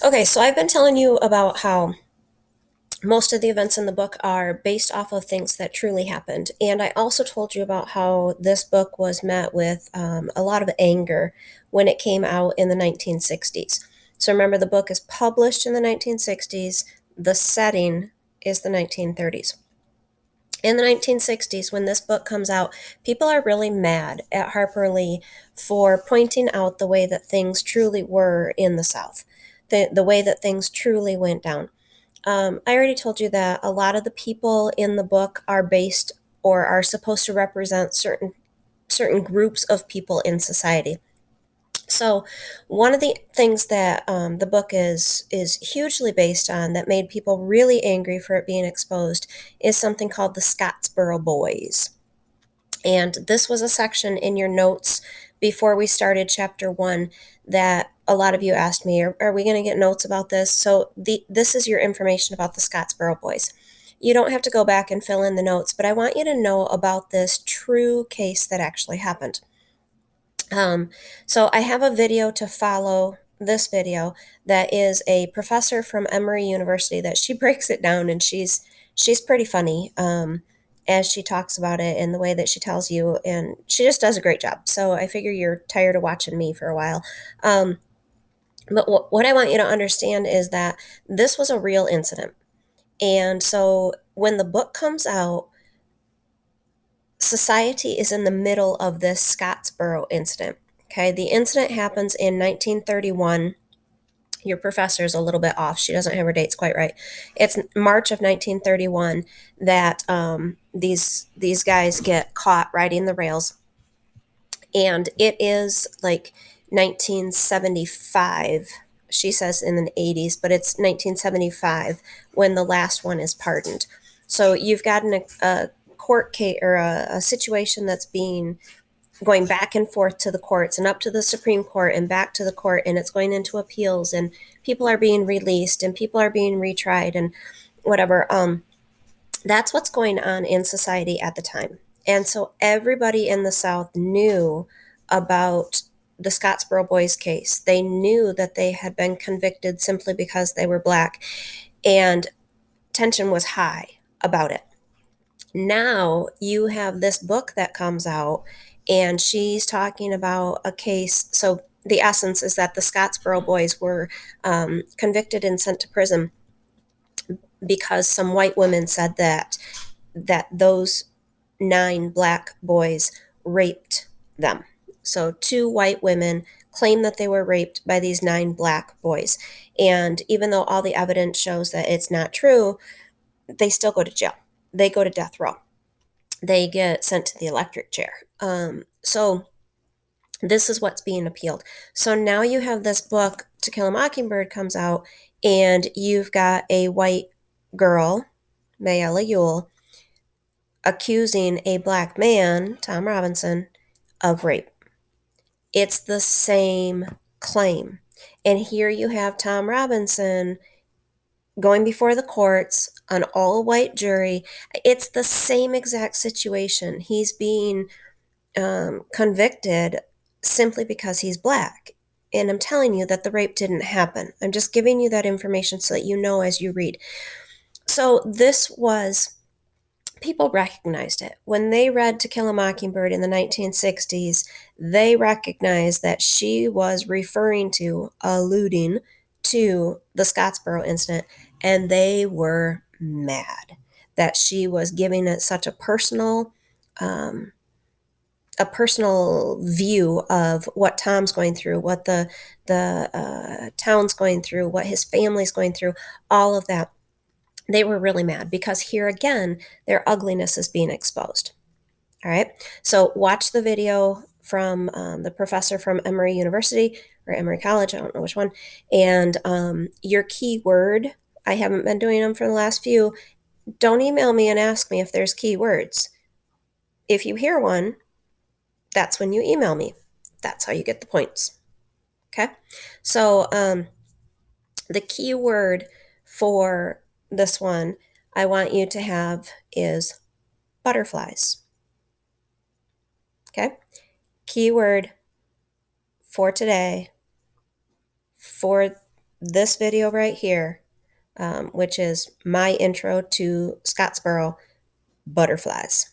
Okay, so I've been telling you about how most of the events in the book are based off of things that truly happened. And I also told you about how this book was met with a lot of anger when it came out in the 1960s. So remember, the book is published in the 1960s, the setting is the 1930s. In the 1960s, when this book comes out, people are really mad at Harper Lee for pointing out the way that things truly were in the South, the way that things truly went down. I already told you that a lot of the people in the book are based or are supposed to represent certain groups of people in society. So, one of the things that the book is hugely based on that made people really angry for it being exposed is something called the Scottsboro Boys. And this was a section in your notes before we started chapter one that a lot of you asked me, are we going to get notes about this? So this is your information about the Scottsboro Boys. You don't have to go back and fill in the notes, but I want you to know about this true case that actually happened. So I have a video to follow this video that is a professor from Emory University that she breaks it down, and she's pretty funny as she talks about it and the way that she tells you, and she just does a great job. So I figure you're tired of watching me for a while. Um, but what I want you to understand is that this was a real incident. And so when the book comes out, society is in the middle of this Scottsboro incident. Okay, the incident happens in 1931. Your professor's a little bit off. She doesn't have her dates quite right. It's March of 1931 that these guys get caught riding the rails, and it is like 1975. She says in the 80s, but it's 1975 when the last one is pardoned. So you've got a court case or a situation that's being going back and forth to the courts and up to the Supreme Court and back to the court, and it's going into appeals, and people are being released and people are being retried and whatever. That's what's going on in society at the time. And so everybody in the South knew about the Scottsboro Boys case. They knew that they had been convicted simply because they were black, and tension was high about it. Now you have this book that comes out, and she's talking about a case. So the essence is that the Scottsboro Boys were convicted and sent to prison because some white women said that those 9 black boys raped them. So 2 white women claim that they were raped by these 9 black boys, and even though all the evidence shows that it's not true, they still go to jail. They go to death row. They get sent to the electric chair. So this is what's being appealed. So now you have this book, To Kill a Mockingbird, comes out, and you've got a white girl, Mayella Ewell, accusing a black man, Tom Robinson, of rape. It's the same claim. And here you have Tom Robinson going before the courts, an all white jury. It's the same exact situation. He's being convicted simply because he's black. And I'm telling you that the rape didn't happen. I'm just giving you that information so that you know as you read. So this was, people recognized it. When they read To Kill a Mockingbird in the 1960s, they recognized that she was referring to, alluding to the Scottsboro incident, and they were mad that she was giving it such um, a personal view of what Tom's going through, what the town's going through, what his family's going through, all of that. They were really mad because here again, their ugliness is being exposed. All right. So watch the video from the professor from Emory University or Emory College. I don't know which one. And your keyword, I haven't been doing them for the last few. Don't email me and ask me if there's keywords. If you hear one, that's when you email me. That's how you get the points. Okay. So the keyword for this one I want you to have is butterflies. Okay. Keyword for today for this video right here, which is my intro to Scottsboro butterflies.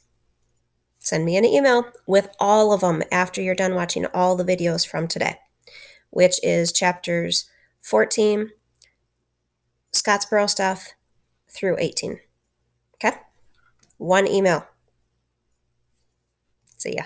Send me an email with all of them after you're done watching all the videos from today, which is chapters 14, Scottsboro stuff, through 18. Okay? One email. See ya.